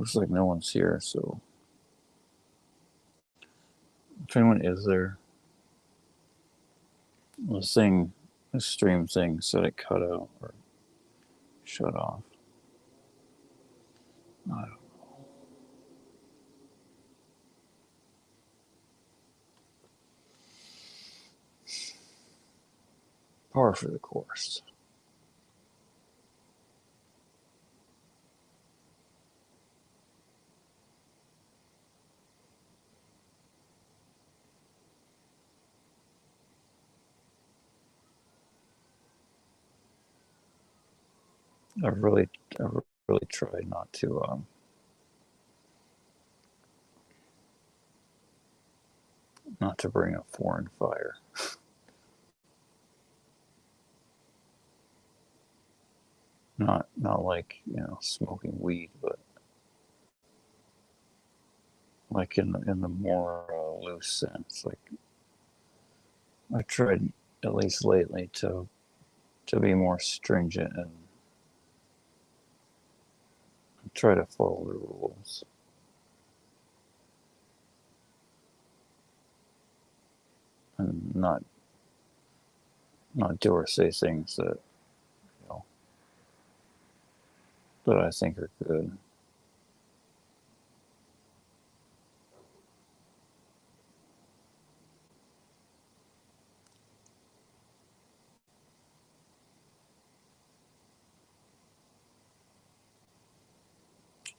Looks like no one's here, so if anyone is there, the stream thing said it cut out or shut off. I don't know. Par for the course. I've really tried not to bring a foreign fire. Not like, smoking weed, but like in the more loose sense. Like I tried, at least lately, to be more stringent and try to follow the rules. And not do or say things that that I think are good.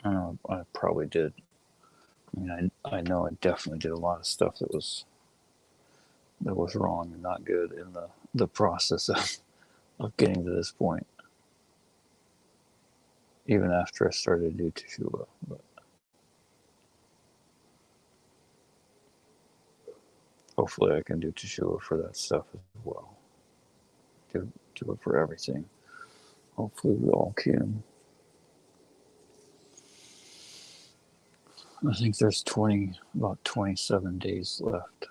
I know I probably did. I mean, I know I definitely did a lot of stuff that was wrong and not good in the process of getting to this point. Even after I started to do Teshuvah. But hopefully I can do Teshuvah for that stuff as well. Do it for everything. Hopefully we all can. I think there's about 27 days left.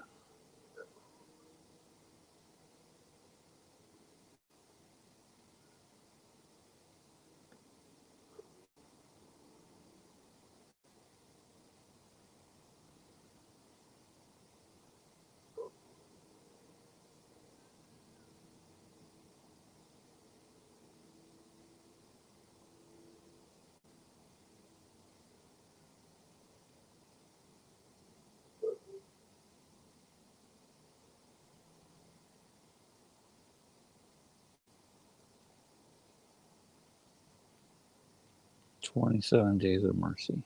"27 Days of Mercy."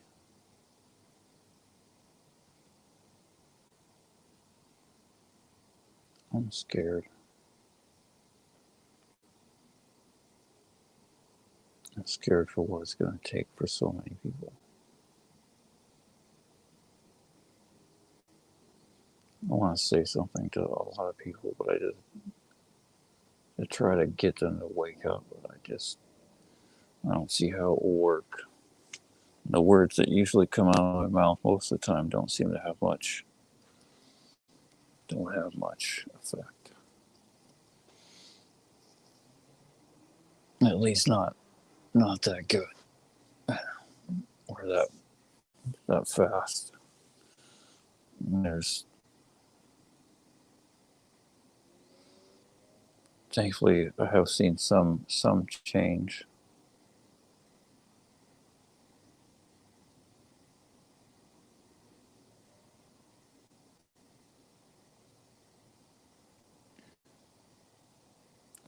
I'm scared. I'm scared for what it's going to take for so many people. I want to say something to a lot of people, but I try to get them to wake up, but I don't see how it will work. The words that usually come out of my mouth most of the time don't seem to have much effect. At least not that good. Or that fast. There's thankfully I have seen some change.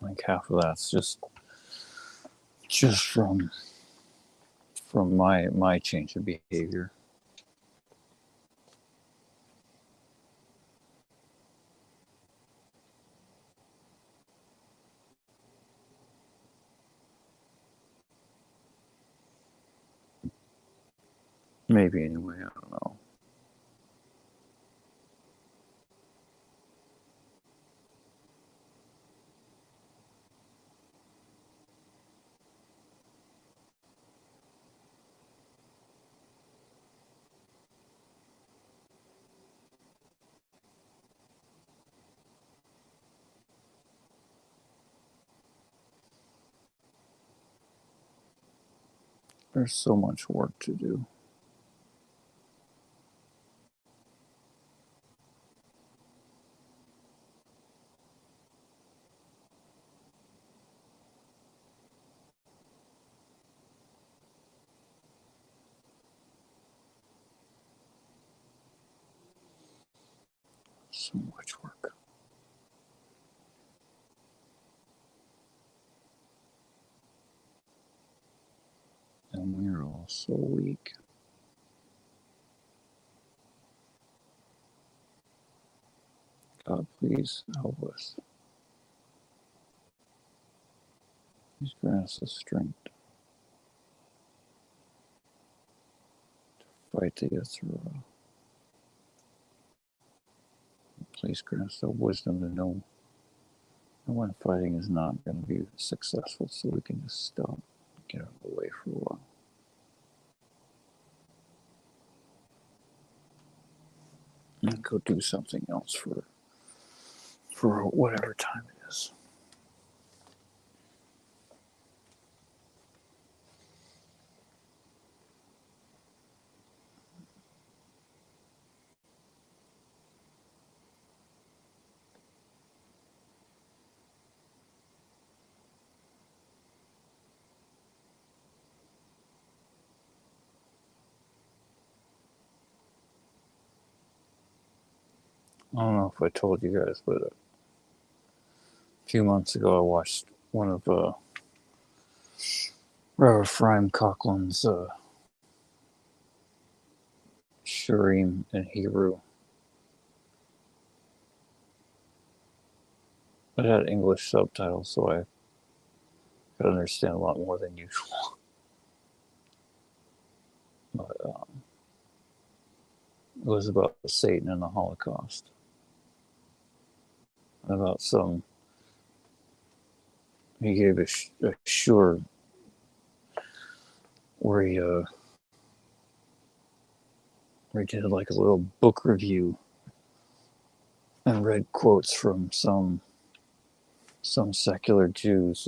Like half of that's just from my change of behavior. Maybe anyway, I don't know. There's so much work to do. So much work. And we're all so weak. God, please help us. Please grant us the strength to fight to get through. Please grant us the wisdom to know when fighting is not going to be successful so we can just stop, get out of the way for a while. And go do something else for whatever time it is. I don't know if I told you guys, but a few months ago I watched one of Robert Ephraim Cochran's Shurim in Hebrew. It had English subtitles, so I could understand a lot more than usual. But it was about Satan and the Holocaust. About he gave a sure where he did like a little book review and read quotes from some secular Jews,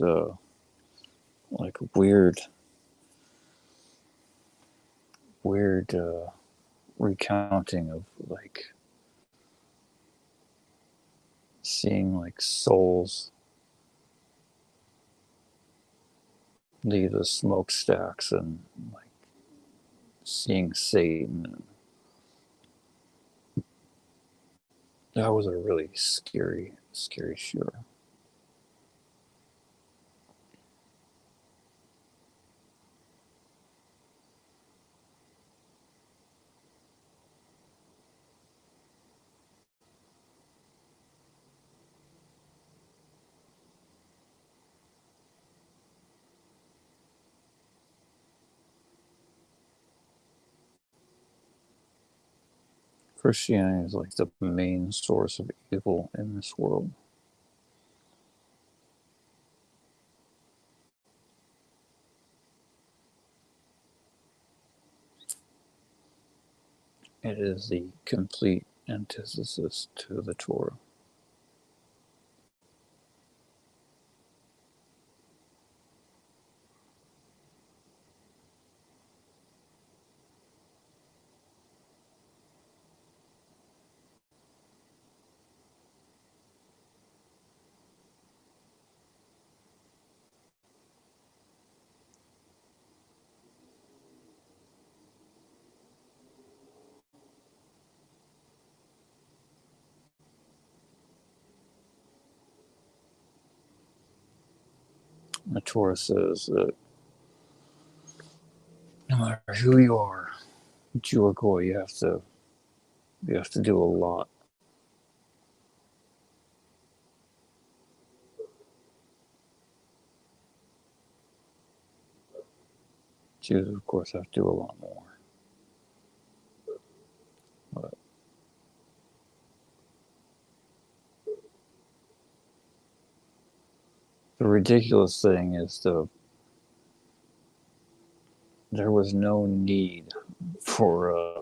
like weird recounting of like seeing like souls leave the smokestacks and like seeing Satan. That was a really scary show. Christianity is like the main source of evil in this world. It is the complete antithesis to the Torah. The Torah says that no matter who you are, Jew or Goy, you have to do a lot. Jews, of course, have to do a lot more. But the ridiculous thing is there was no need for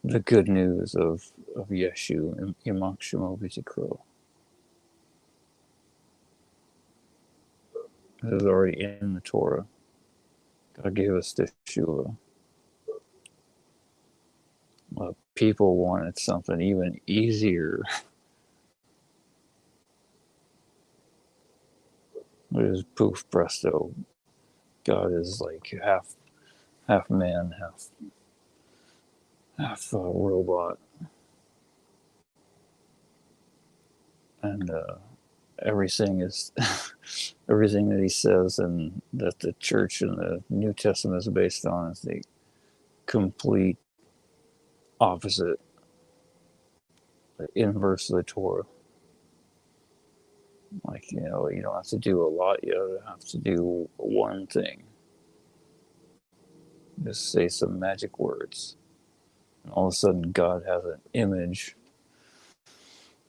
the good news of Yeshu, Yimach Shemo V'Tikro. It was already in the Torah. God gave us the Shua. People wanted something even easier. It is poof presto. God is like half man, half robot, and everything is everything that he says and that the church and the New Testament is based on is the complete opposite, the inverse of the Torah. Like, you know, you don't have to do a lot, you have to do one thing. Just say some magic words. And all of a sudden, God has an image,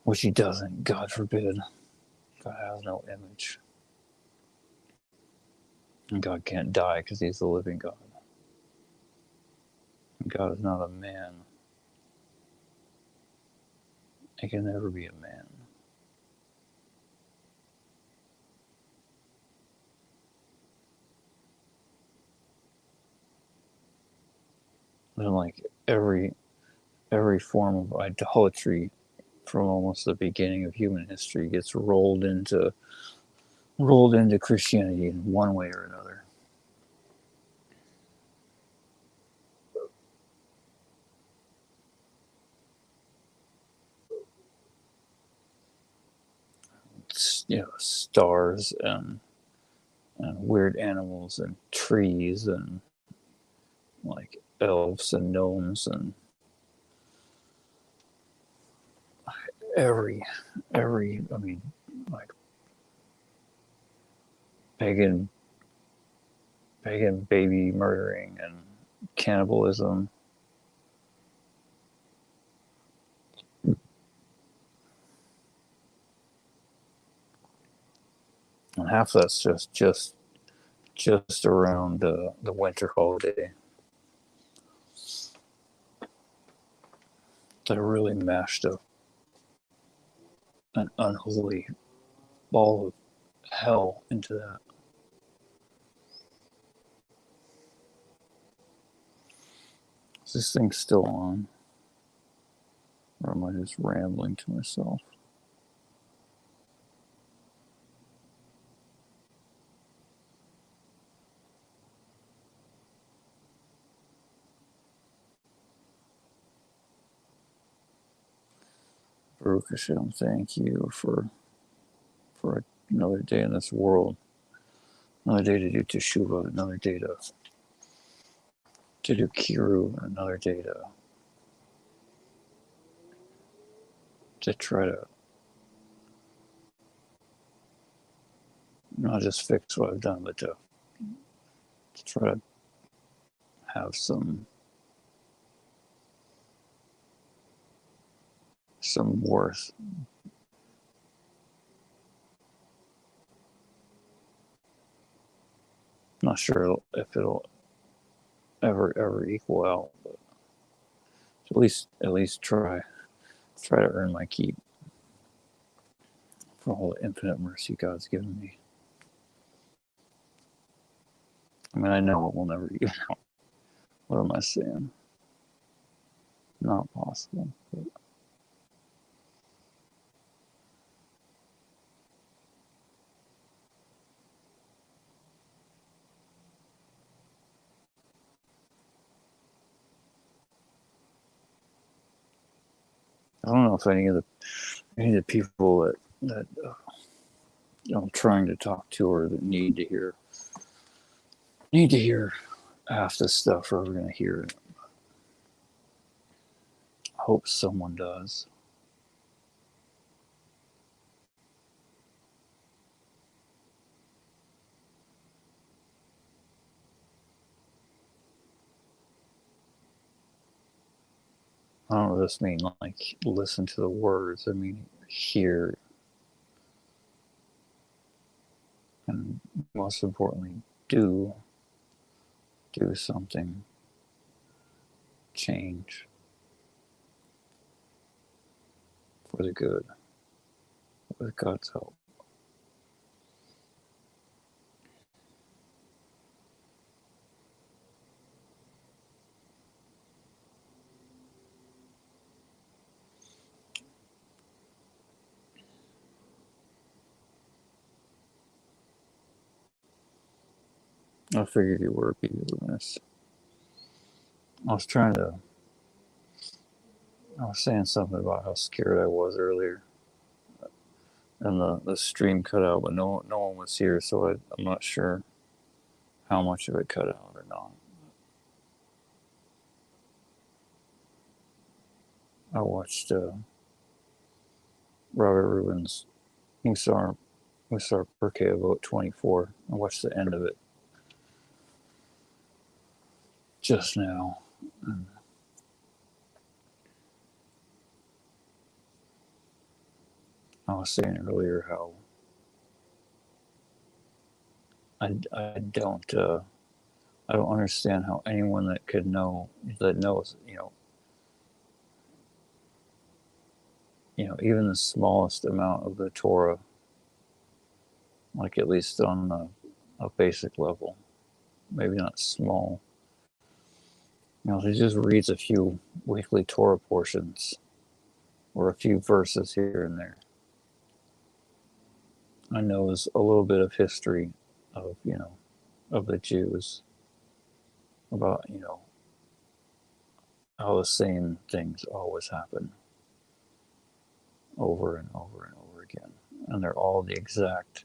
which he doesn't. God forbid. God has no image. And God can't die because he's the living God. And God is not a man. He can never be a man. And like every form of idolatry from almost the beginning of human history gets rolled into Christianity in one way or another. It's, you know, stars and weird animals and trees and like elves and gnomes and every I mean, like pagan baby murdering and cannibalism. And half that's just around the winter holiday. They're really mashed up an unholy ball of hell into that. Is this thing still on? Or am I just rambling to myself? Baruch Hashem, thank you for another day in this world. Another day to do Teshuvah, another day to do Kiru, another day to try to not just fix what I've done, but to try to have some worth. Not sure if it'll ever equal out, but at least try to earn my keep for all the infinite mercy God's given me. I mean, I know it will never even out. What am I saying? Not possible. But I don't know if any of the people that I'm trying to talk to or that need to hear half this stuff are ever going to hear it. I hope someone does. I don't know this mean like listen to the words. I mean hear, and most importantly do something, change for the good with God's help. I figured you were, Peter Loomis. I was trying to. I was saying something about how scared I was earlier, and the stream cut out, but no one was here, so I'm not sure how much of it cut out or not. I watched Robert Rubin's Musar Perke about 24. I watched the end of it just now. And I was saying earlier how I don't understand how anyone that knows even the smallest amount of the Torah, like at least on a basic level, maybe not small. He just reads a few weekly Torah portions or a few verses here and there. I know is a little bit of history of of the Jews, about how the same things always happen over and over and over again, and they're all the exact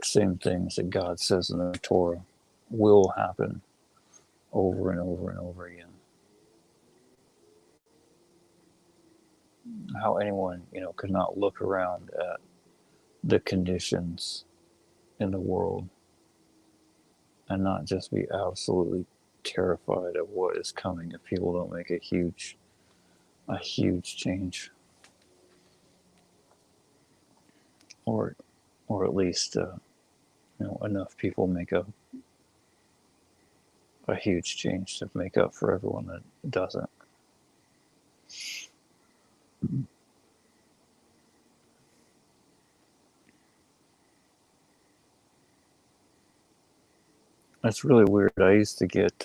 same things that God says in the Torah will happen over and over and over again. How anyone could not look around at the conditions in the world and not just be absolutely terrified of what is coming if people don't make a huge change, or at least enough people make a huge change to make up for everyone that doesn't. That's really weird. I used to get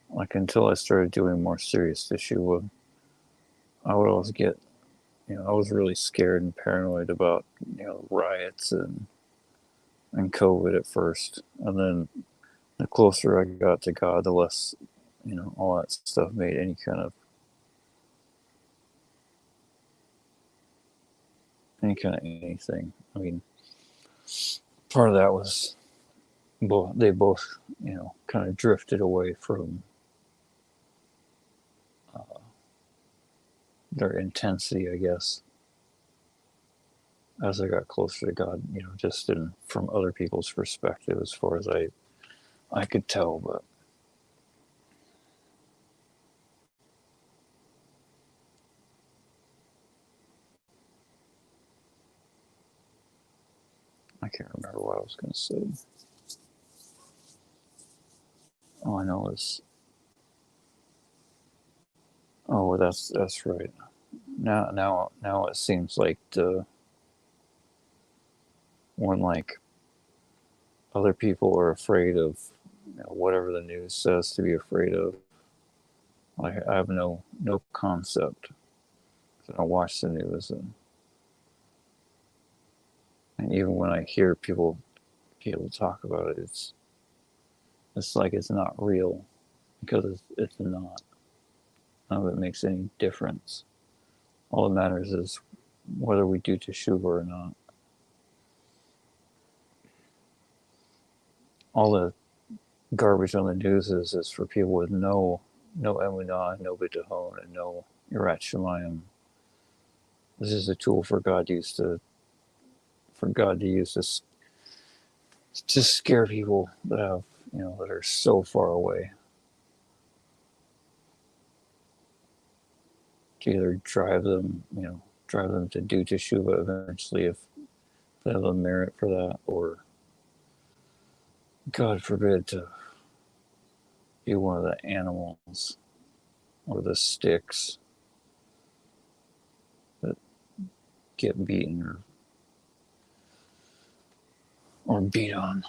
like, until I started doing more serious teshuvah, I would always get I was really scared and paranoid about riots and COVID at first, and then the closer I got to God, the less all that stuff made any kind of anything. I mean, part of that was they both kind of drifted away from their intensity, I guess, as I got closer to God. Just from other people's perspective, as far as I could tell, but. I can't remember what I was going to say. All I know is, oh, that's right. Now it seems like when like other people are afraid of whatever the news says to be afraid of, I have no concept. I don't watch the news, and even when I hear people talk about it, it's like it's not real, because it's not. None of it makes any difference. All that matters is whether we do teshuvah or not. All the garbage on the news is for people with no emunah, no bitachon, and no yirat shamayim. This is a tool for God to use to scare people that have that are so far away, to either drive them to do teshuvah eventually if they have a merit for that, or God forbid to be one of the animals or the sticks that get beaten or beat on.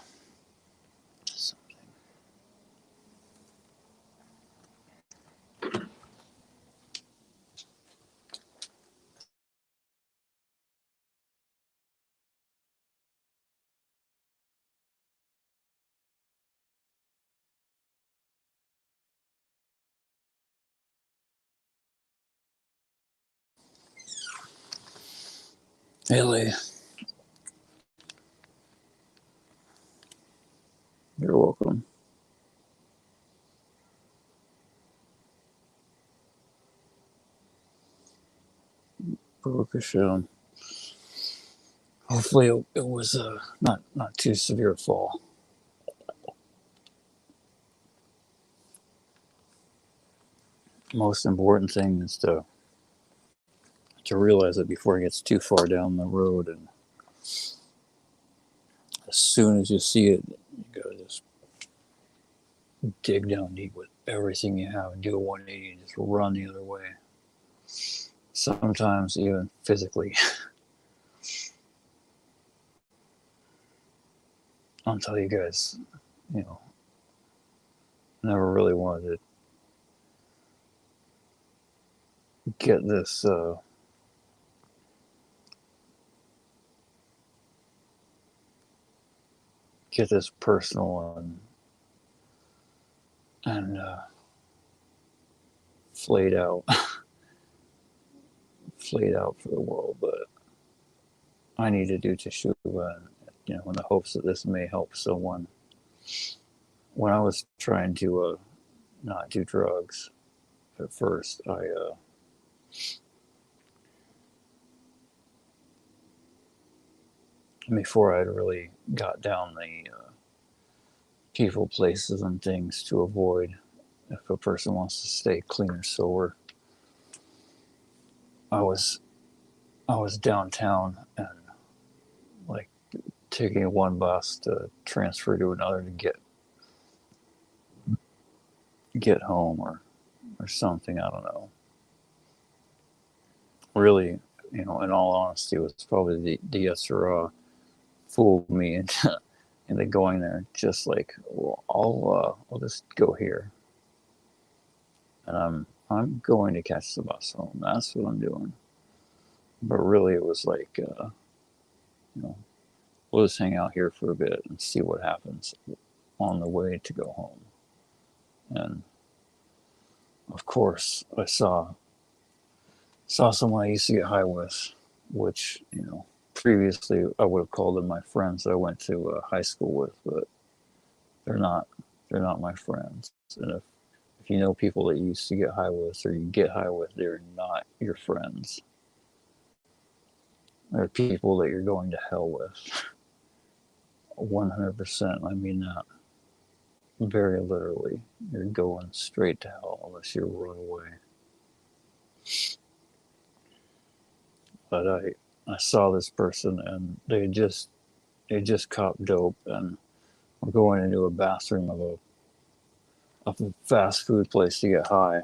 Haley, you're welcome. Baruch Hashem. Hopefully, it was not too severe fall. Most important thing is to realize it before it gets too far down the road, and as soon as you see it, you gotta just dig down deep with everything you have and do a 180 and just run the other way. Sometimes even physically. I'll tell you guys, you know, never really wanted to get this personal and flayed out flayed out for the world, but I need to do teshuva, in the hopes that this may help someone. When I was trying to not do drugs at first, before I'd really got down the people, places, and things to avoid if a person wants to stay clean or sober. I was downtown and like taking one bus to transfer to another to get home or something. I don't know. Really, in all honesty, it was probably the Yetzer Hara fooled me into going there. Just like, well, I'll just go here, and I'm going to catch the bus home. That's what I'm doing. But really, it was like, we'll just hang out here for a bit and see what happens on the way to go home. And of course, I saw someone I used to get high with, which, previously I would have called them my friends that I went to high school with, but they're not my friends. And if you know people that you used to get high with or you get high with, they're not your friends. They're people that you're going to hell with. 100%. I mean that very literally. You're going straight to hell unless you run away. But I saw this person and they just copped dope and were going into a bathroom of a fast food place to get high.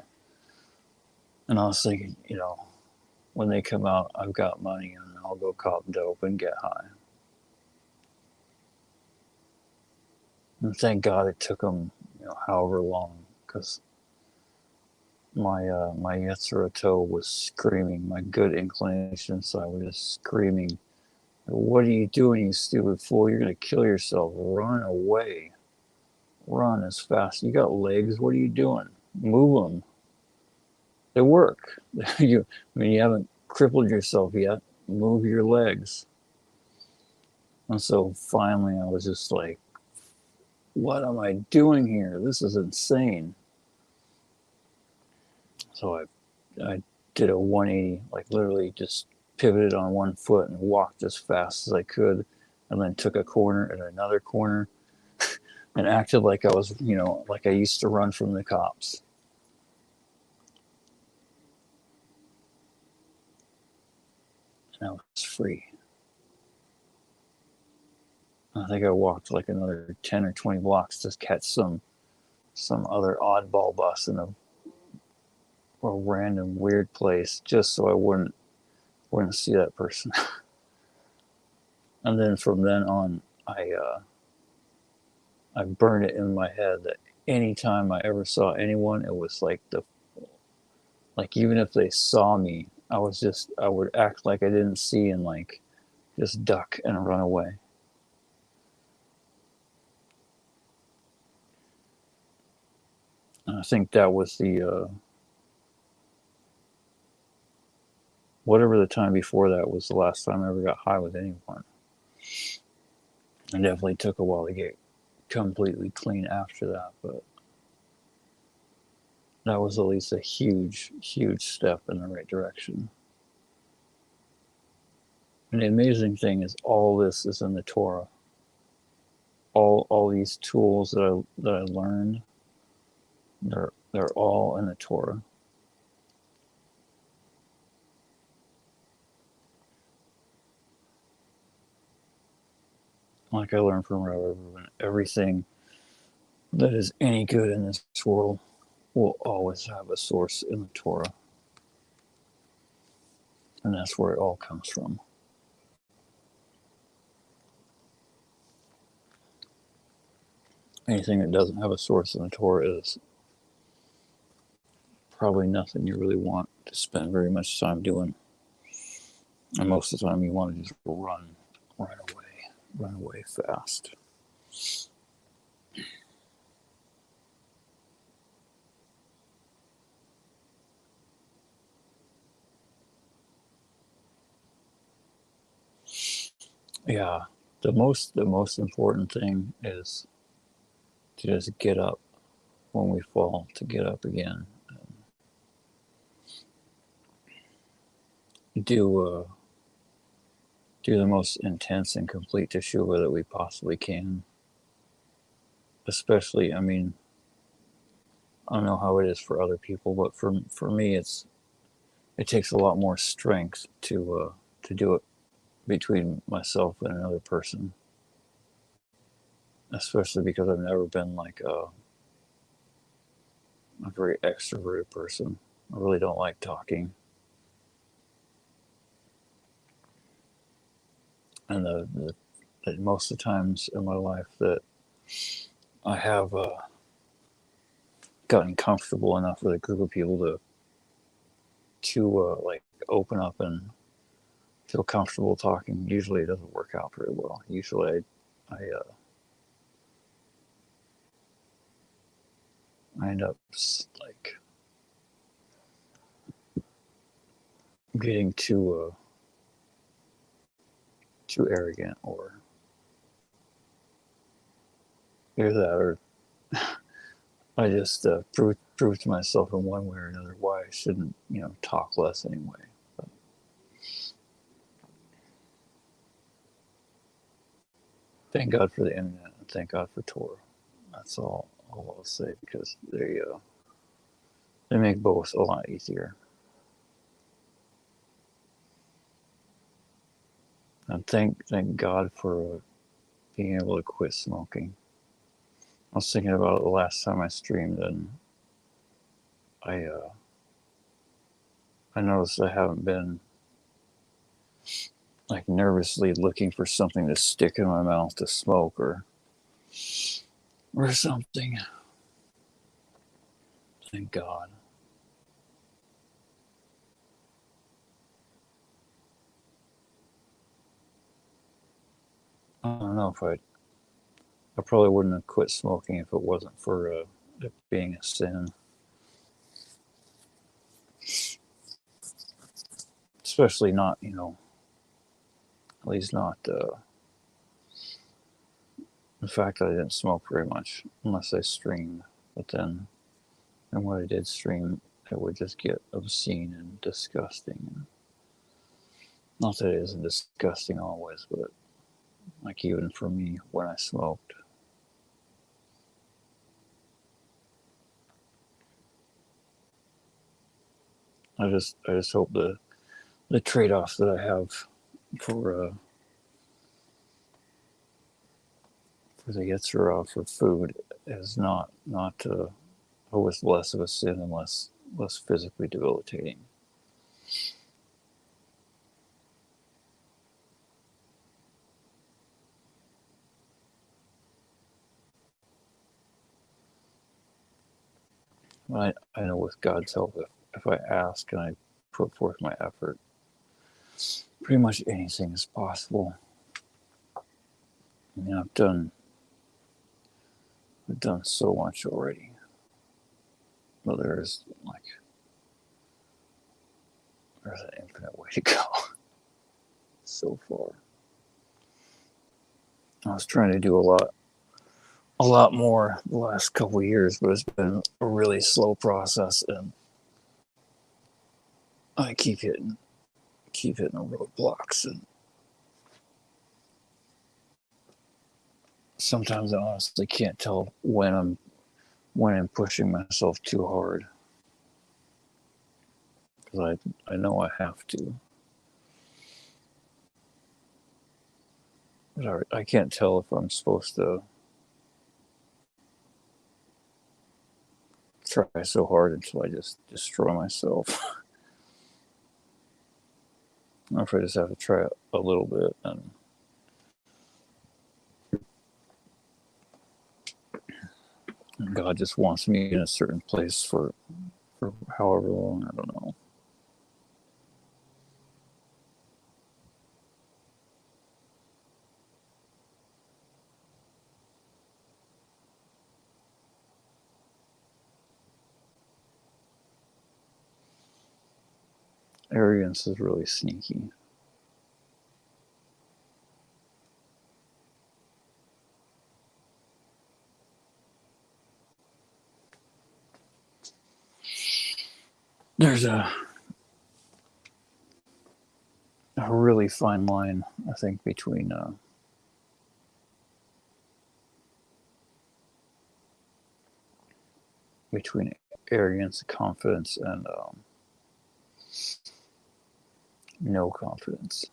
And I was thinking, when they come out, I've got money and I'll go cop dope and get high. And thank God it took them, however long, because my Yetzer Hara toe was screaming. My good inclination side was just screaming, "What are you doing, you stupid fool? You're gonna kill yourself. Run away. Run as fast. You got legs. What are you doing? Move them. They work. You haven't crippled yourself yet. Move your legs." And so finally, I was just like, "What am I doing here? This is insane." So I did a 180, like literally just pivoted on one foot and walked as fast as I could, and then took a corner and another corner, and acted like I was, like I used to run from the cops. And I was free. I think I walked like another 10 or 20 blocks to catch some other oddball bus in a random weird place, just so I wouldn't see that person. And then from then on, I burned it in my head that anytime I ever saw anyone, it was like even if they saw me, I would act like I didn't see and like just duck and run away. And I think that was the whatever the time before that was the last time I ever got high with anyone. It definitely took a while to get completely clean after that, but that was at least a huge, huge step in the right direction. And the amazing thing is all this is in the Torah. All these tools that I learned, they're all in the Torah. Like I learned from Rabbi Reuben, everything that is any good in this world will always have a source in the Torah. And that's where it all comes from. Anything that doesn't have a source in the Torah is probably nothing you really want to spend very much time doing. And most of the time you want to just run away fast. Yeah, the most important thing is to just get up when we fall, to get up again. Do the most intense and complete teshuvah that we possibly can. Especially, I mean, I don't know how it is for other people, but for me, it takes a lot more strength to do it between myself and another person. Especially because I've never been like a very extroverted person. I really don't like talking. And most of the times in my life that I have gotten comfortable enough with a group of people to like open up and feel comfortable talking. Usually it doesn't work out very well. Usually I end up like getting too arrogant, or either that, or I just prove to myself in one way or another why I shouldn't, talk less anyway. But thank God for the internet, and thank God for Torah. That's all I'll say, because they make both a lot easier. And thank God for being able to quit smoking. I was thinking about it the last time I streamed, and I noticed I haven't been like nervously looking for something to stick in my mouth to smoke or something. Thank God. I don't know if I probably wouldn't have quit smoking if it wasn't for it being a sin. Especially not, at least not the fact that I didn't smoke very much unless I streamed. But then, and when I did stream, it would just get obscene and disgusting. Not that it isn't disgusting always, but like even for me when I smoked. I just hope the trade off that I have for the Yitzhak for food is not always less of a sin and less physically debilitating. I know with God's help, if I ask and I put forth my effort, pretty much anything is possible. I mean, I've done so much already. But there's there's an infinite way to go so far. I was trying to do a lot more the last couple of years, but it's been a really slow process, and I keep hitting roadblocks, and sometimes I honestly can't tell when I'm pushing myself too hard, because I know I have to. But I can't tell if I'm supposed to try so hard until I just destroy myself. Or if I just have to try a little bit, and God just wants me in a certain place for however long, I don't know. Arrogance is really sneaky. There's a really fine line, I think, between arrogance, confidence, and no confidence.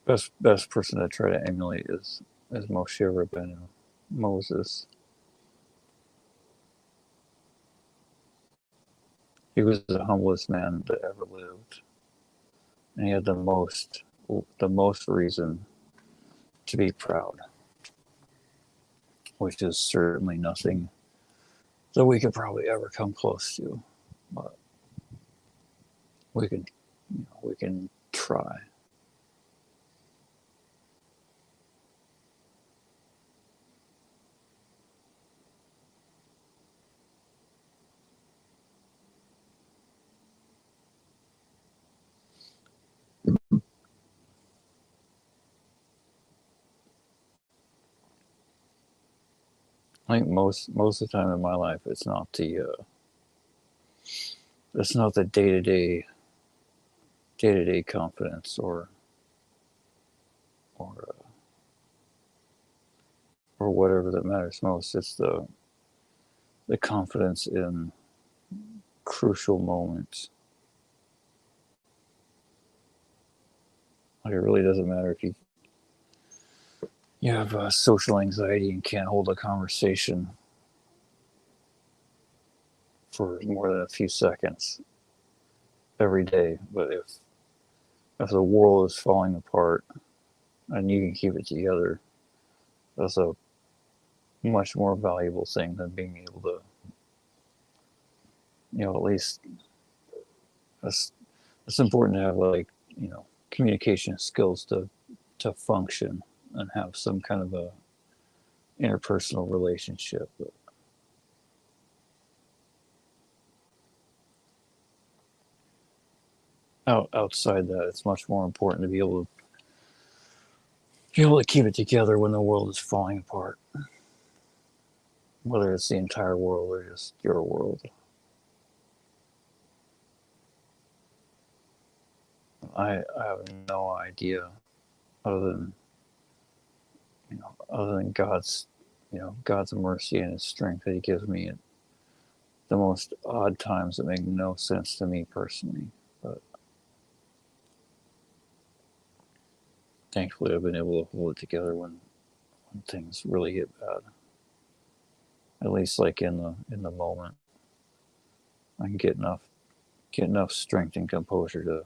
Best person to try to emulate is Moshe Rabbeinu, Moses. He was the humblest man that ever lived, and he had the most reason to be proud, which is certainly nothing that we could probably ever come close to, but we can try. I think most of the time in my life, it's not the day to day confidence or or whatever that matters most. It's the confidence in crucial moments. Like, it really doesn't matter if you have social anxiety and can't hold a conversation for more than a few seconds every day. But if the world is falling apart and you can keep it together, that's a much more valuable thing than being able to, at least it's important to have, like, communication skills to function and have some kind of a interpersonal relationship. But outside that, it's much more important to be able to keep it together when the world is falling apart, whether it's the entire world or just your world. I have no idea, other than God's God's mercy and His strength that He gives me at the most odd times that make no sense to me personally. But thankfully, I've been able to hold it together when things really get bad. At least, like, in the moment, I can get enough strength and composure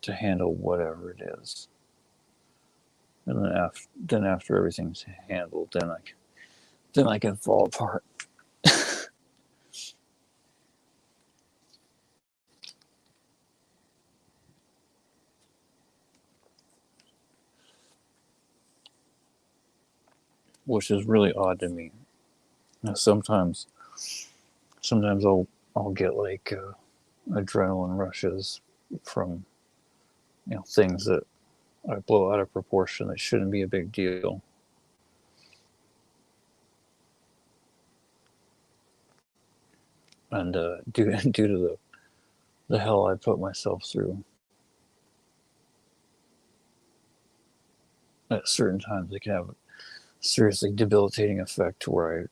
to handle whatever it is. And then after everything's handled, then I can fall apart. which is really odd to me. Now, sometimes I'll get like adrenaline rushes from things that I blow out of proportion that shouldn't be a big deal. And due to the hell I put myself through, at certain times it can have a seriously debilitating effect where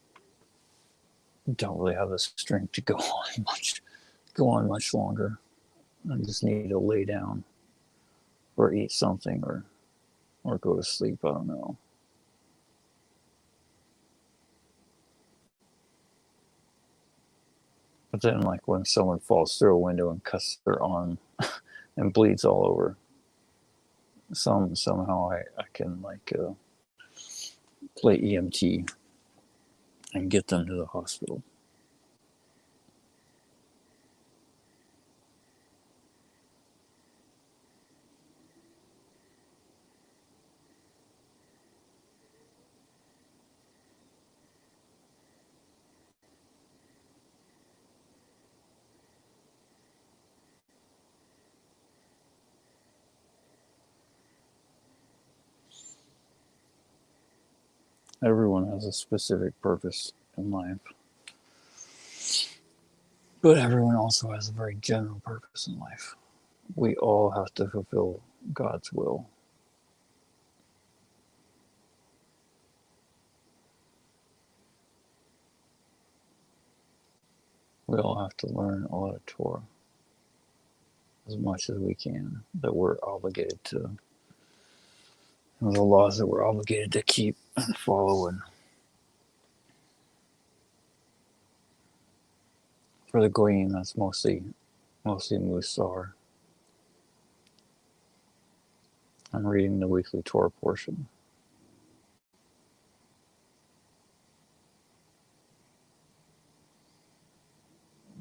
I don't really have the strength to go on much longer. I just need to lay down or eat something or go to sleep. I don't know. But then, like when someone falls through a window and cuts their arm and bleeds all over, somehow I can like play EMT and get them to the hospital. Everyone has a specific purpose in life, but everyone also has a very general purpose in life. We all have to fulfill God's will. We all have to learn a lot of Torah as much as we can, that we're obligated to, the laws that we're obligated to keep and follow. And for the Goyim, that's mostly Musar. I'm reading the weekly Torah portion.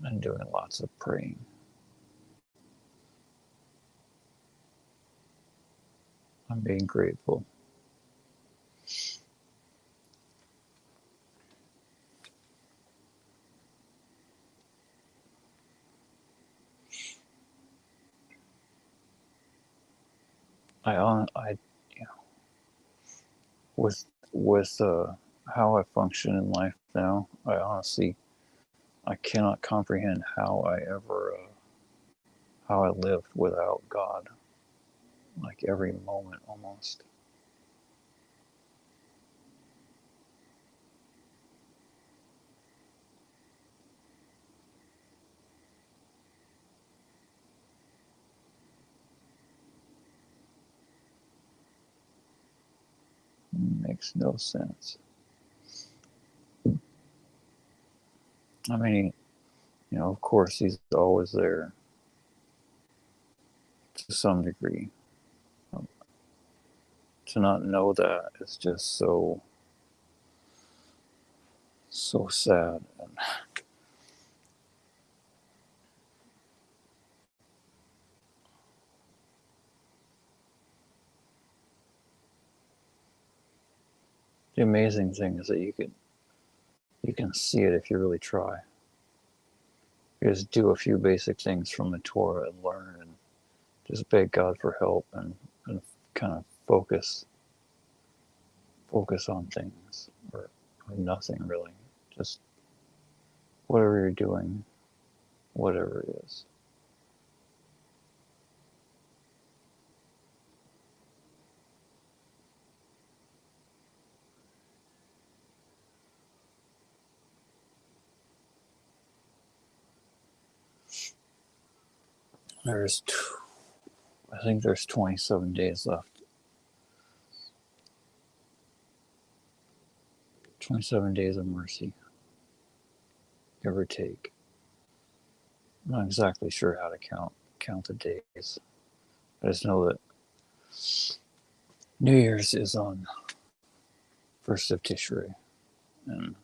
And doing lots of praying. I'm being grateful. I you know, with how I function in life now, I cannot comprehend how I lived without God. Like every moment almost. Makes no sense. I mean, of course, he's always there to some degree. To not know that is just so sad. And the amazing thing is that you can see it if you really try. You just do a few basic things from the Torah and learn and just beg God for help and kind of focus on things or nothing really. Just whatever you're doing, whatever it is. There's, I think there's 27 days left. 27 days of mercy, give or take. I'm not exactly sure how to count the days. I just know that New Year's is on 1st of Tishrei, and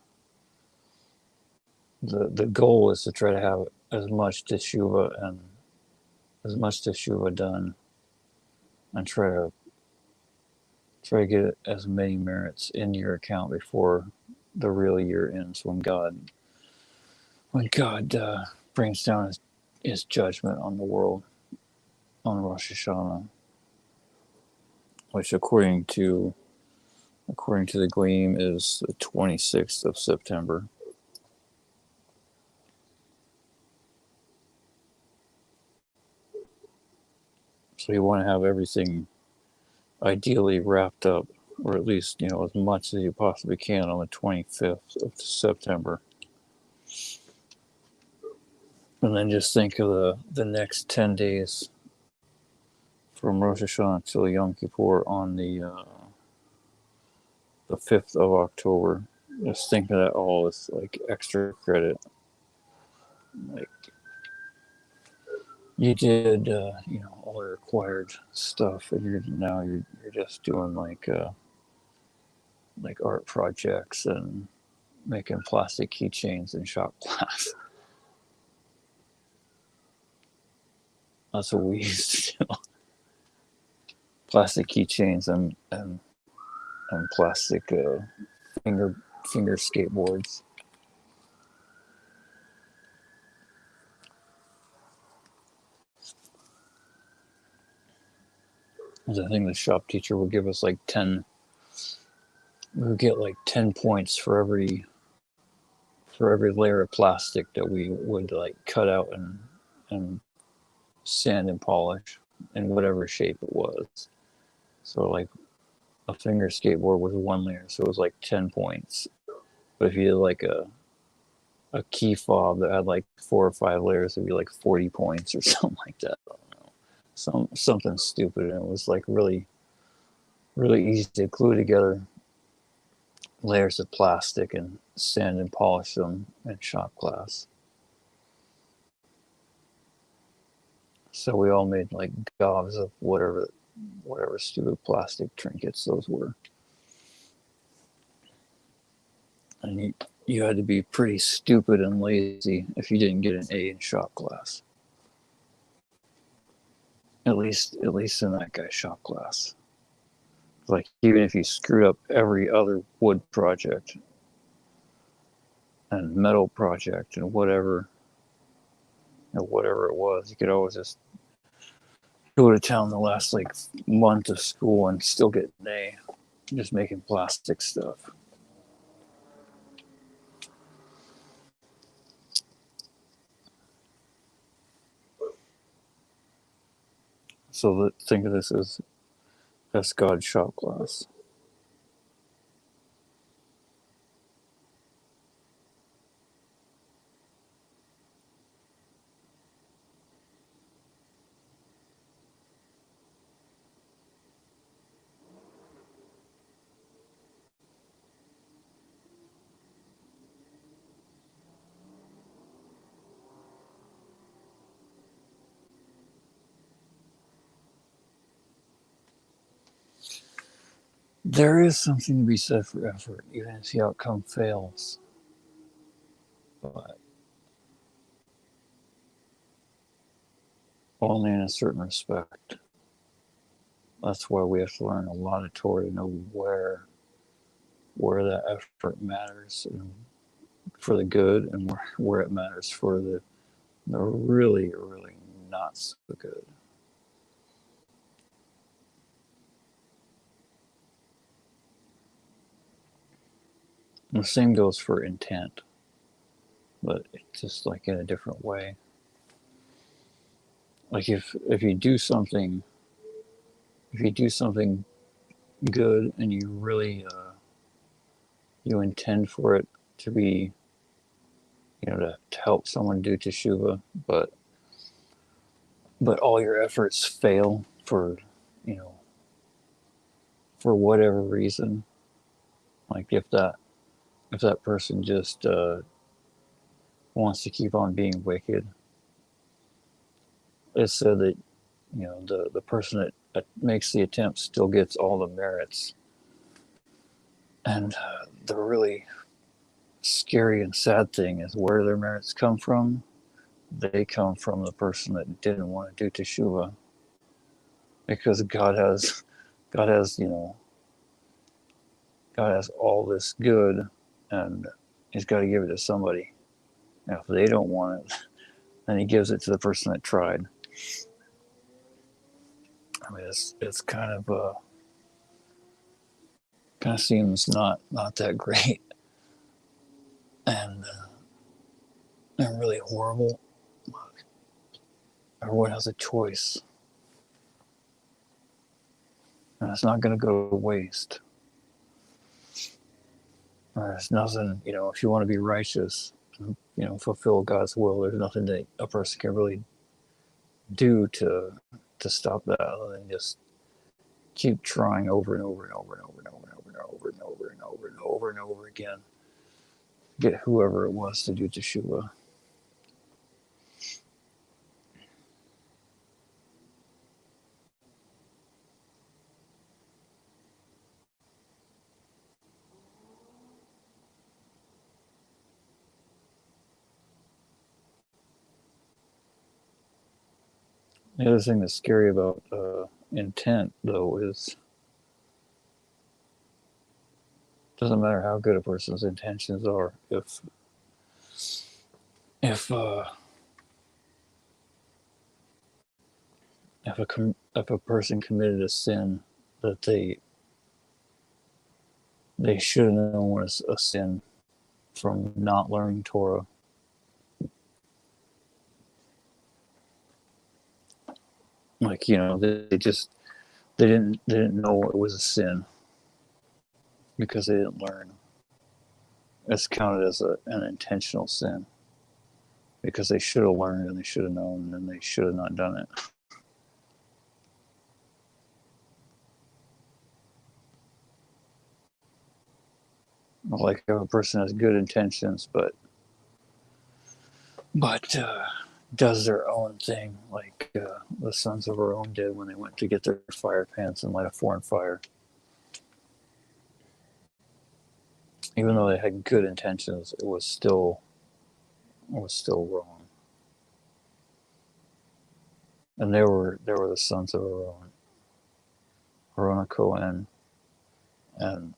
the goal is to try to have as much teshuvah done, and try Try to get as many merits in your account before the real year ends, when God brings down his judgment on the world on Rosh Hashanah, which according to the Gleam is the 26th of September. So you want to have everything ideally wrapped up, or at least, as much as you possibly can on the 25th of September. And then just think of the next 10 days from Rosh Hashanah till Yom Kippur on the 5th of October. Just think of that all as like extra credit. Like you did, all the required stuff, and you're just doing like art projects and making plastic keychains in shop class. That's what we used to do. Plastic keychains and plastic finger skateboards. I think the shop teacher would give us like 10. We would get like 10 points for every layer of plastic that we would like cut out and sand and polish in whatever shape it was. So like a finger skateboard was one layer, so it was like 10 points. But if you did like a key fob that had like 4 or 5 layers, it'd be like 40 points or something like that. I don't know. Something stupid, and it was like really, really easy to glue together layers of plastic and sand and polish them in shop class. So we all made like gobs of whatever stupid plastic trinkets those were. And you had to be pretty stupid and lazy if you didn't get an A in shop class. At least in that guy's shop class. Like even if you screwed up every other wood project and metal project and whatever it was, you could always just go to town the last like month of school and still get an A, just making plastic stuff. So think of this as that's God's shop class. There is something to be said for effort, even if the outcome fails. But only in a certain respect. That's why we have to learn a lot of Torah to know where that effort matters for the good, and where it matters for the really, really not so good. And the same goes for intent, but it's just like in a different way. Like if you do something good and you really you intend for it to be, to help someone do teshuva, but all your efforts fail for whatever reason. Like if that person just wants to keep on being wicked, it's said that the person that makes the attempt still gets all the merits. And the really scary and sad thing is where their merits come from. They come from the person that didn't want to do teshuva, because God has God has all this good, and He's got to give it to somebody. Now, if they don't want it, then He gives it to the person that tried. I mean, it's kind of seems not that great, and really horrible. Everyone has a choice, and it's not going to go to waste. There's nothing, if you want to be righteous, fulfill God's will. There's nothing that a person can really do to stop that other than just keep trying over and over and over and over and over and over and over and over and over and over and over again. Get whoever it was to do teshuva. The other thing that's scary about intent, though, is it doesn't matter how good a person's intentions are if if a person committed a sin that they should have known was a sin from not learning Torah. Like, they didn't know it was a sin because they didn't learn. It's counted as an intentional sin because they should have learned and they should have known and they should have not done it. Like if a person has good intentions but does their own thing, like the sons of Aaron did when they went to get their fire pants and light a foreign fire. Even though they had good intentions, it was still wrong. And they were the sons of Aaron, Aaron Cohen, and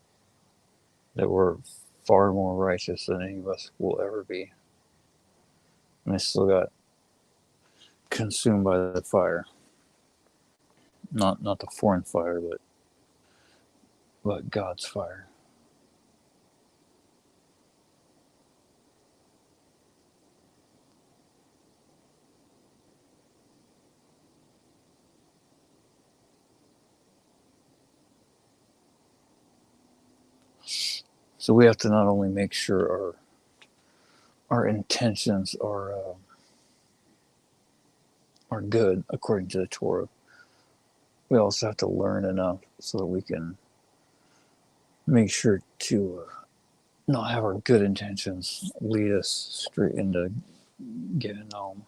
they were far more righteous than any of us will ever be. And they still got consumed by the fire. Not the foreign fire, but God's fire. So we have to not only make sure our intentions are good according to the Torah, we also have to learn enough so that we can make sure to not have our good intentions lead us straight into Gehinnom.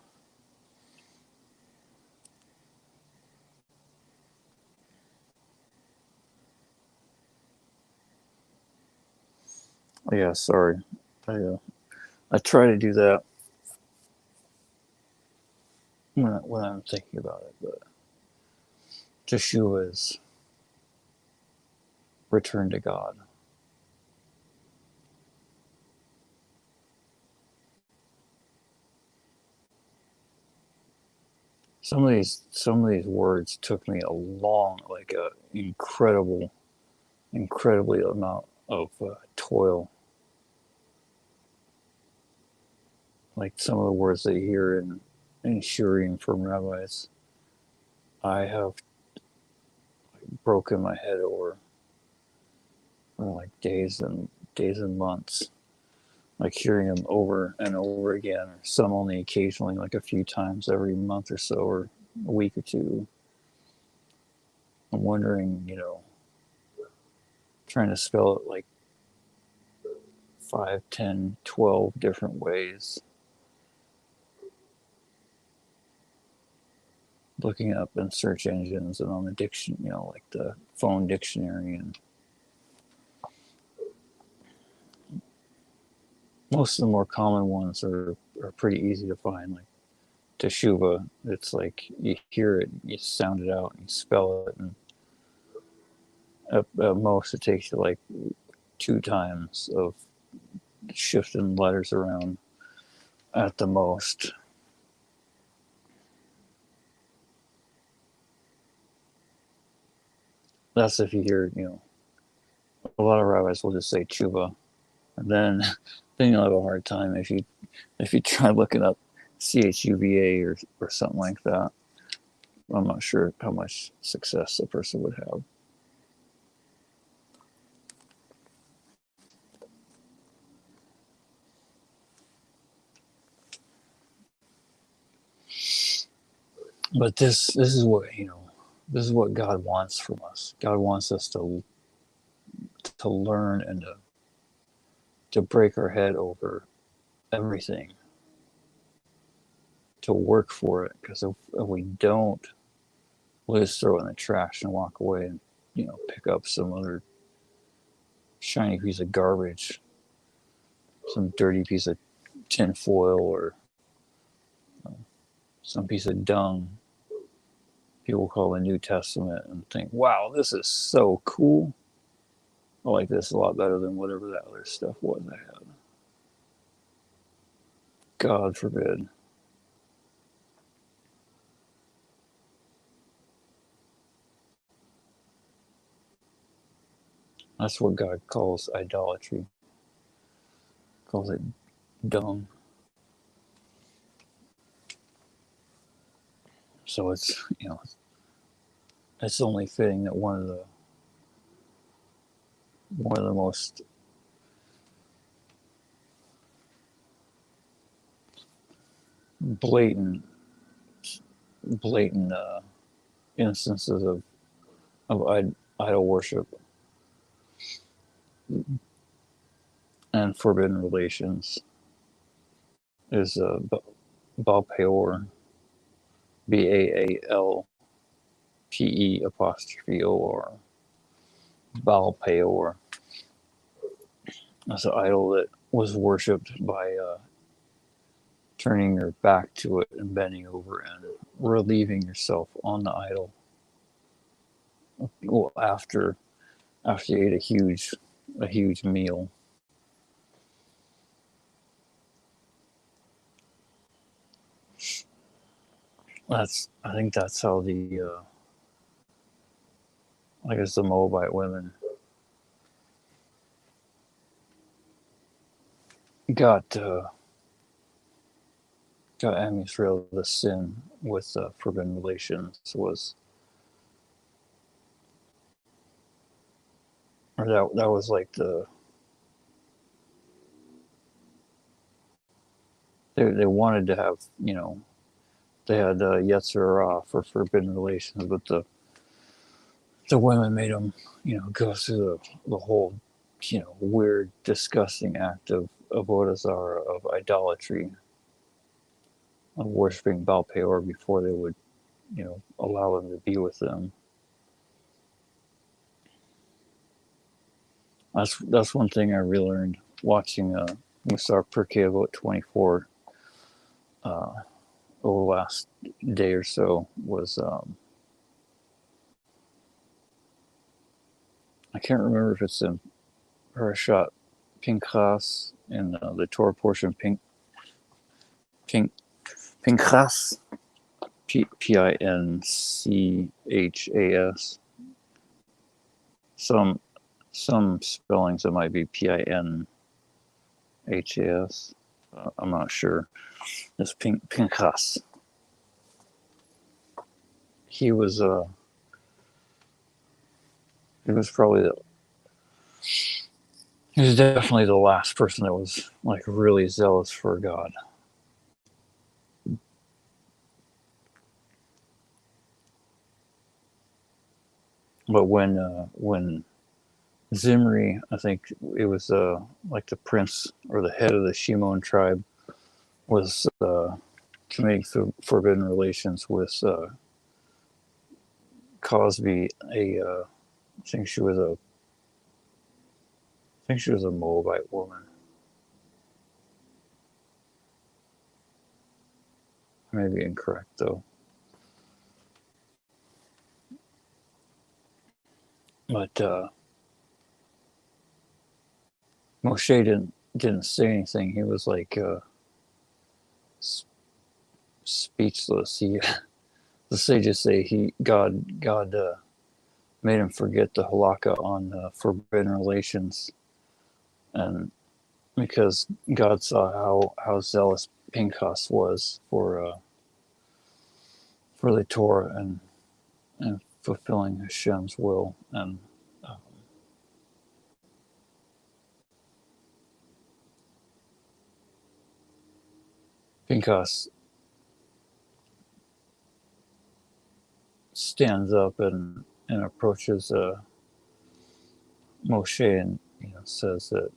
Yeah, sorry. I try to do that when I'm thinking about it, but Teshuvah is return to God. Some of these words took me a long, like a incredibly amount of toil. Like some of the words that you hear in Shurim from rabbis, I have broken my head over for like days and months, like hearing them over and over again, or some only occasionally, like a few times every month or so, or a week or two. I'm wondering, trying to spell it like 5, 10, 12 different ways. Looking up in search engines and on the like the phone dictionary, and most of the more common ones are pretty easy to find. Like Teshuvah, it's like you hear it, you sound it out, and you spell it, and at most it takes you like 2 times of shifting letters around at the most. That's if you hear, a lot of rabbis will just say tshuva, and then you'll have a hard time if you try looking up chuva or something like that. I'm not sure how much success a person would have. But this is what this is what God wants from us. God wants us to learn and to break our head over everything, to work for it. Because if we don't, we'll just throw it in the trash and walk away and pick up some other shiny piece of garbage, some dirty piece of tin foil, or some piece of dung people call the New Testament, and think, wow, this is so cool. I like this a lot better than whatever that other stuff was I had. God forbid. That's what God calls idolatry. Calls it dung. So it's it's only fitting that one of the most blatant instances of idol worship and forbidden relations is Baal Peor, BAALPE''OR, Baal Peor. That's an idol that was worshipped by turning your back to it and bending over and relieving yourself on the idol. Well, after you ate a huge meal. I think that's how the I guess the Moabite women got Am Yisrael the sin with forbidden relations was, or that was like they wanted to have they had Yetzer Hara for forbidden relations, but the women made them go through the whole weird disgusting act of avodah zarah, of idolatry, of worshiping Baal Peor before they would allow them to be with them. That's one thing I really learned watching Musar Pirkei Avot 24 over the last day or so was I can't remember if it's in Parashat Pinchas in the Torah portion Pinchas, Pinchas. Some spellings it might be Pinhas. I'm not sure. It's Pinchas. He was probably he was definitely the last person that was like really zealous for God. But when Zimri, I think it was like the prince or the head of the Shimon tribe, was committing forbidden relations with Cosby, I think she was a Moabite woman. I may be incorrect though. But Moshe didn't say anything. He was like speechless. He the sages say God made him forget the halakha on forbidden relations, and because God saw how zealous Pinchas was for the Torah and fulfilling Hashem's will, and Pinchas stands up and approaches Moshe and says that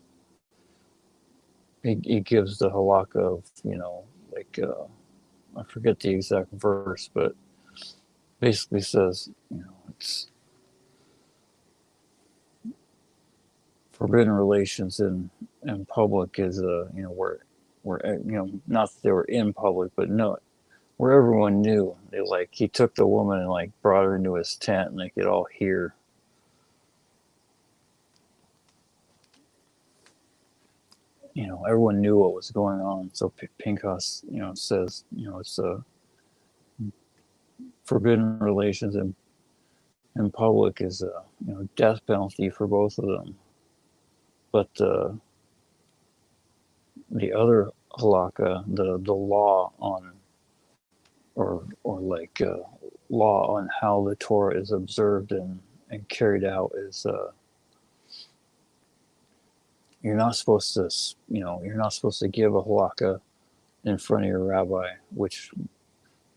he gives the halakha of like I forget the exact verse, but basically says it's forbidden relations in public is where not that they were in public, but no, where everyone knew. They like he took the woman and like brought her into his tent and they could all hear. Everyone knew what was going on. So Pinchas, says, it's a forbidden relations in public is a death penalty for both of them. But the other halakha, the law on or like law on how the Torah is observed and carried out is you're not supposed to give a halakha in front of your rabbi, which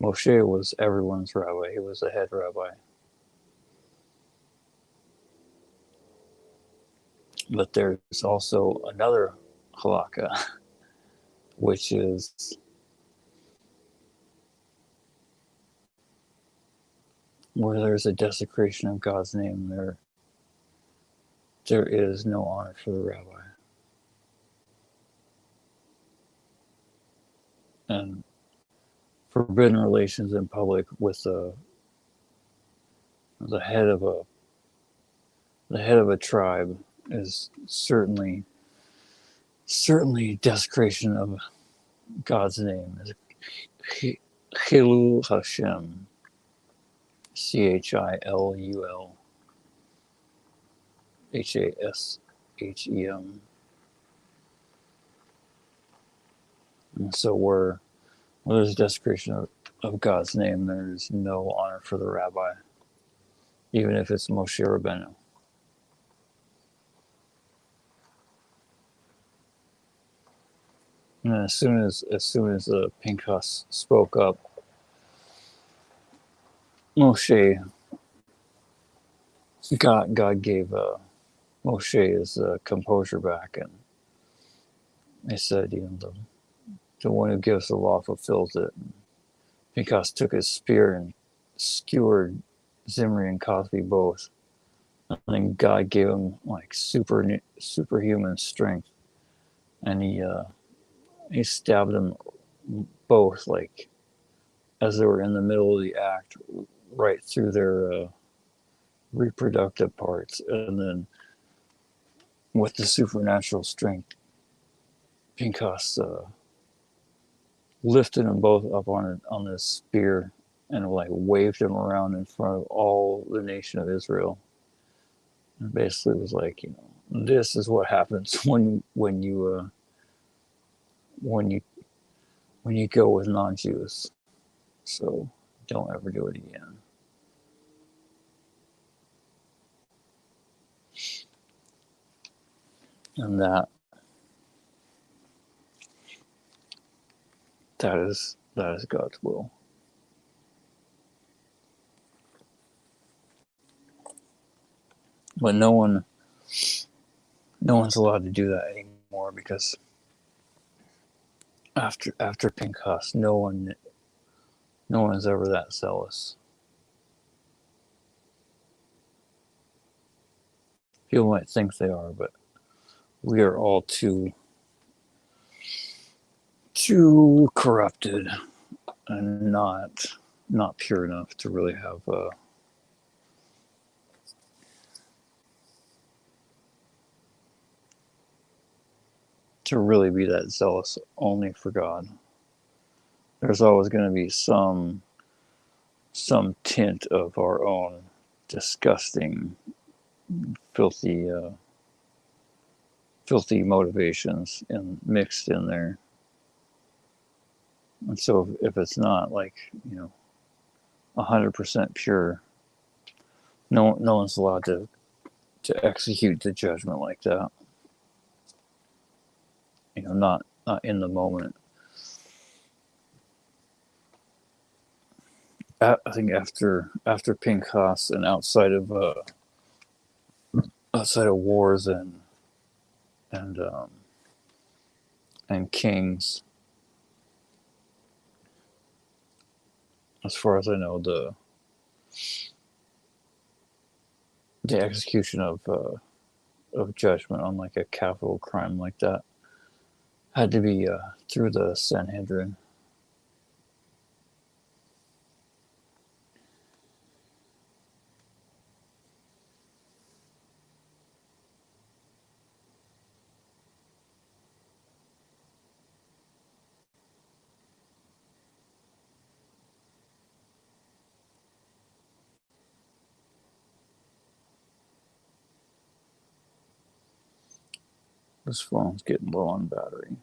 Moshe was everyone's rabbi. He was the head rabbi. But there's also another halakha, which is where there's a desecration of God's name, there is no honor for the rabbi. And forbidden relations in public with the head of a tribe is certainly desecration of God's name. Chilul Hashem, Chilul Hashem. And so where there's desecration of God's name, there's no honor for the rabbi, even if it's Moshe Rabbeinu. And as soon as Pinchas spoke up, Moshe, God gave Moshe his composure back, and they said, the one who gives the law fulfills it. And Pinchas took his spear and skewered Zimri and Cosby both. And then God gave him like superhuman strength, and he stabbed them both like as they were in the middle of the act, right through their reproductive parts, and then with the supernatural strength, Pinchas lifted them both up on this spear and like waved them around in front of all the nation of Israel, and basically was like, this is what happens when you go with non-Jews. So don't ever do it again. And that is God's will. But no one's allowed to do that anymore, because after Pinchas, no one's ever that zealous. People might think they are, but we are all too corrupted and not pure enough to really have to really be that zealous only for God. There's always going to be some tint of our own disgusting, filthy, filthy motivations mixed in there. And so if it's not like, 100% pure, no one's allowed to execute the judgment like that. Not in the moment. I think after Pinchas and outside of wars and kings, as far as I know, the execution of judgment on like a capital crime like that had to be through the Sanhedrin. This phone's getting low on battery.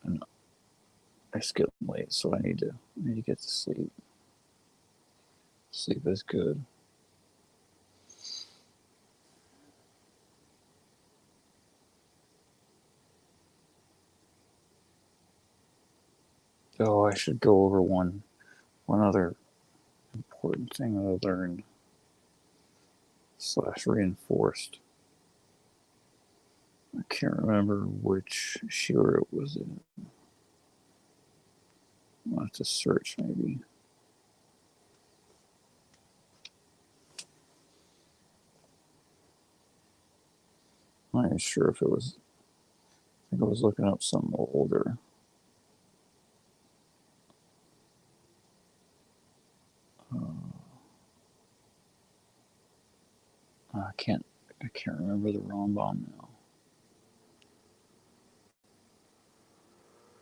And it's getting late, so I need to get to sleep. Sleep is good. Oh, I should go over one other important thing that I learned / reinforced. I can't remember which shiur it was in. I'll have to search maybe. I'm not even sure if it was. I think I was looking up something older. I can't remember the Rambam now.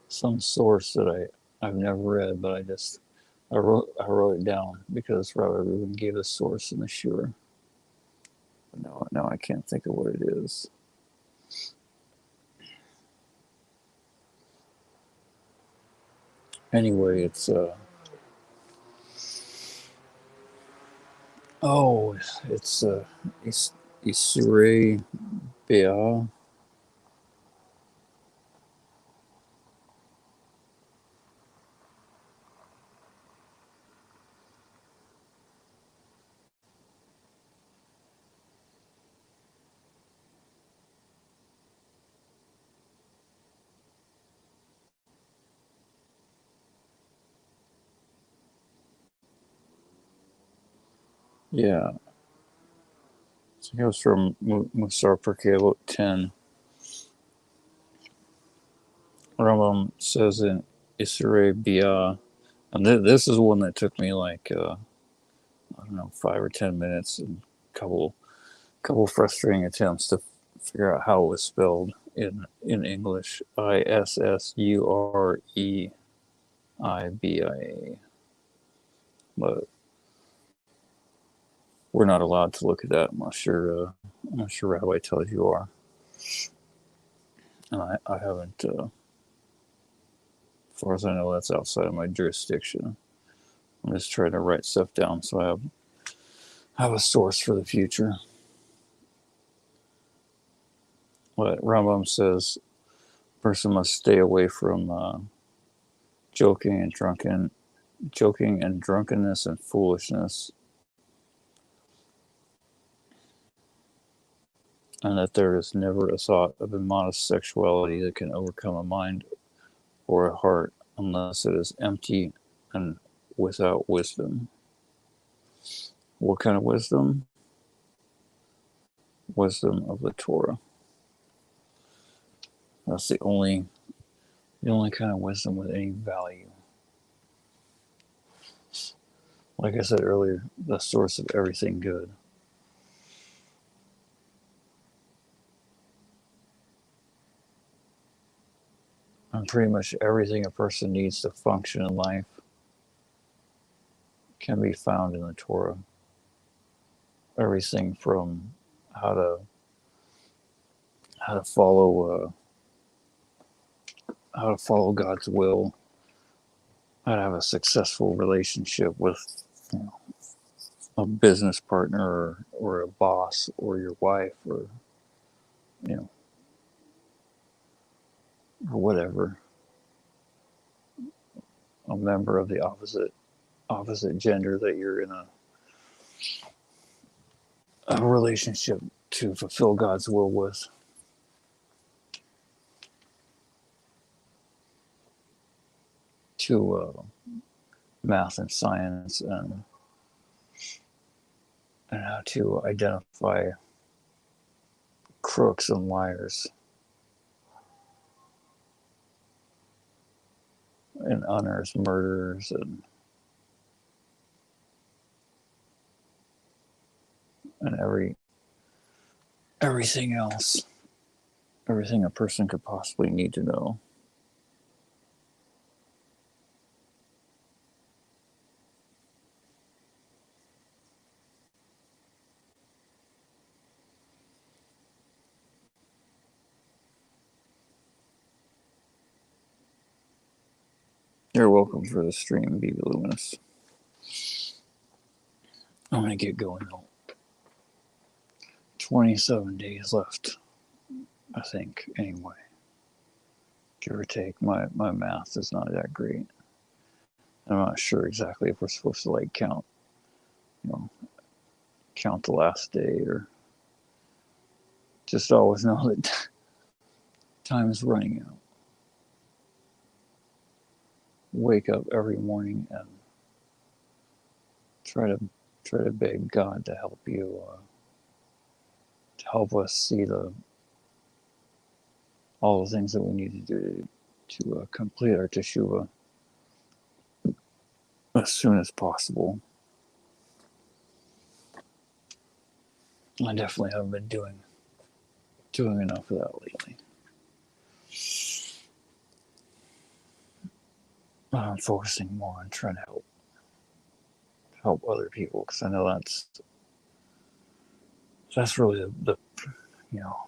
Some source that I've never read, but I wrote it down because Robert Rubin gave the source in the shiur. But now I can't think of what it is. Anyway, it's Isurei Be'ah. Yeah, so it goes from Musar Perkei about 10. Rambam says in Isurei Be'ah, and this is one that took me like I don't know, 5 or 10 minutes and a couple frustrating attempts to figure out how it was spelled in English. IssureiBia. But we're not allowed to look at that unless your rabbi tells you are. And I haven't, as far as I know, that's outside of my jurisdiction. I'm just trying to write stuff down so I have a source for the future. But Rambam says a person must stay away from joking and drunkenness and foolishness, and that there is never a thought of immodest sexuality that can overcome a mind or a heart unless it is empty and without wisdom. What kind of wisdom? Wisdom of the Torah. That's the only kind of wisdom with any value. Like I said earlier, the source of everything good. And pretty much everything a person needs to function in life can be found in the Torah. Everything from how to how to follow how to follow God's will, how to have a successful relationship with, you know, a business partner, or a boss, or your wife, or, you know, or whatever, a member of the opposite gender that you're in a relationship to fulfill God's will with. To math and science, and how to identify crooks and liars and unearth murderers, and everything else, everything a person could possibly need to know. You're welcome for the stream, BB Luminous. I'm gonna get going though. 27 days left, I think, anyway. Give or take. My math is not that great. I'm not sure exactly if we're supposed to like count the last day, or just always know that time is running out. Wake up every morning and try to beg God to help you, to help us see all the things that we need to do to complete our teshuvah as soon as possible. I definitely haven't been doing enough of that lately. I'm focusing more on trying to help other people, because I know that's really the you know,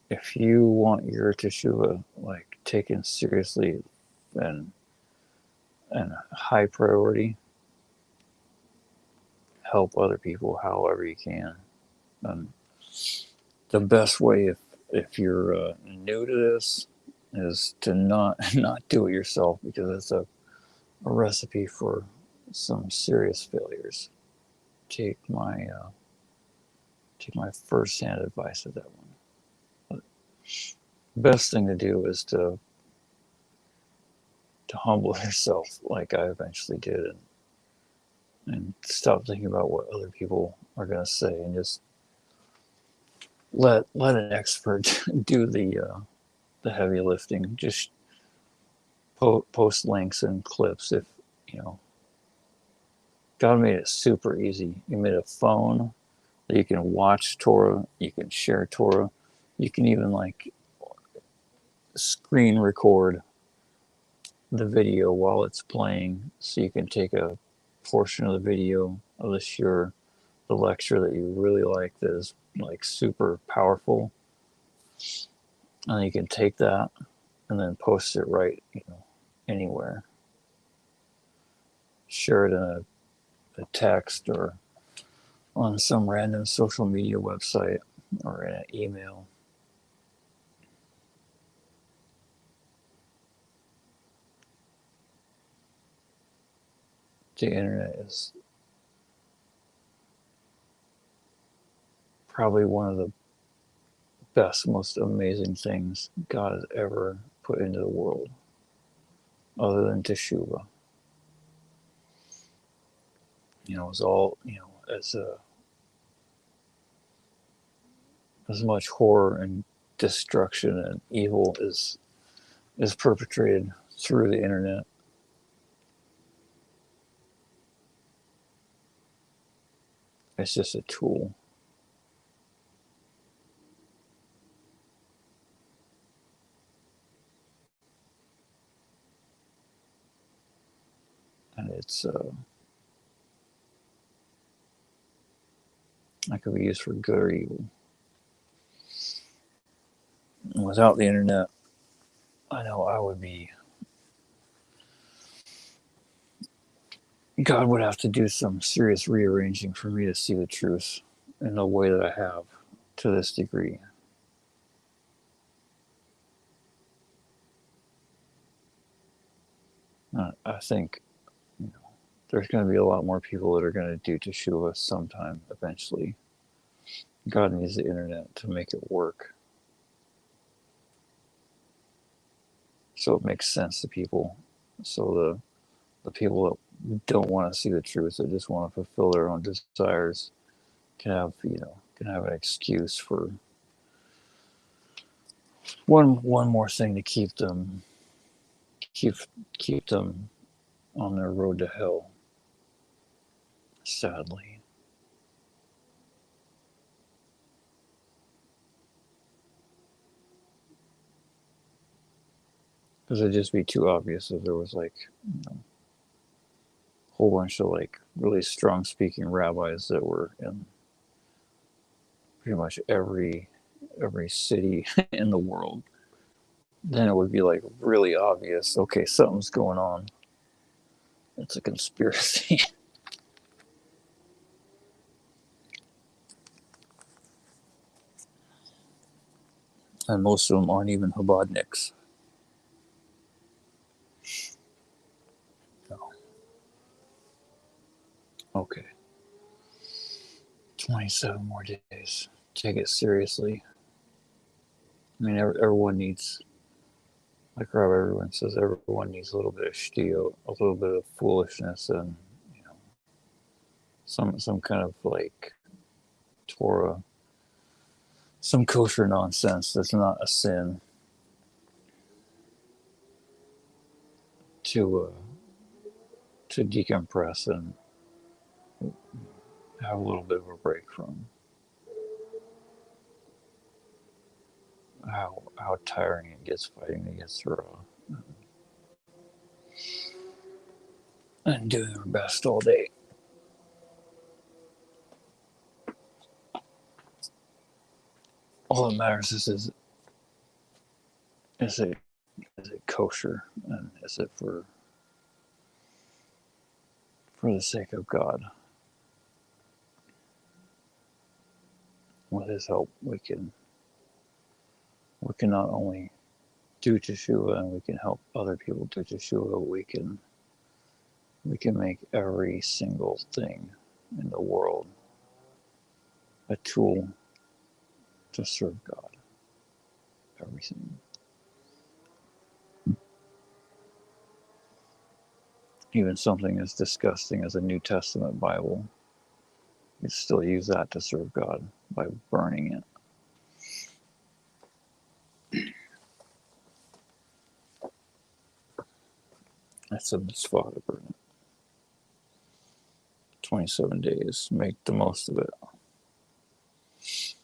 if you want your teshuvah like taken seriously and a high priority, help other people however you can. The best way, if you're new to this, is to not do it yourself, because it's a recipe for some serious failures. Take my first-hand advice of that one. The best thing to do is to humble yourself, like I eventually did, and stop thinking about what other people are going to say, and just let an expert do the heavy lifting. Just post links and clips. If God made it super easy. He made a phone that you can watch Torah, you can share Torah, you can even like screen record the video while it's playing, so you can take a portion of the video of the lecture that you really like, that is like super powerful, and you can take that and then post it right anywhere. Share it in a text, or on some random social media website, or in an email. The internet is probably one of the best, most amazing things God has ever put into the world, other than teshuvah. It's all, as much horror and destruction and evil is perpetrated through the internet. It's just a tool. it's that could be used for good or evil. And without the internet, I know I would be. God would have to do some serious rearranging for me to see the truth in the way that I have to this degree. I think there's going to be a lot more people that are going to do Teshuvah sometime eventually. God needs the internet to make it work. So it makes sense to people. So the people that don't want to see the truth, that just want to fulfill their own desires, can have an excuse for one more thing to keep them on their road to hell. Sadly. Because it'd just be too obvious if there was like a whole bunch of like really strong speaking rabbis that were in pretty much every city in the world. Then it would be like really obvious, okay, something's going on. It's a conspiracy. And most of them aren't even Chabadniks. No. Okay. 27 more days. Take it seriously. I mean, everyone needs, like Rob, everyone says, everyone needs a little bit of shtio, a little bit of foolishness, and some kind of like Torah, some kosher nonsense that's not a sin to decompress and have a little bit of a break from how tiring it gets fighting against Ra and doing our best all day. All that matters is it kosher, and is it for the sake of God. With His help, we can not only do Teshuvah and we can help other people do Teshuvah. We can make every single thing in the world a tool to serve God. Everything. Even something as disgusting as a New Testament Bible, you still use that to serve God by burning it. That's a mitzvah to burn it. 27 days. Make the most of it.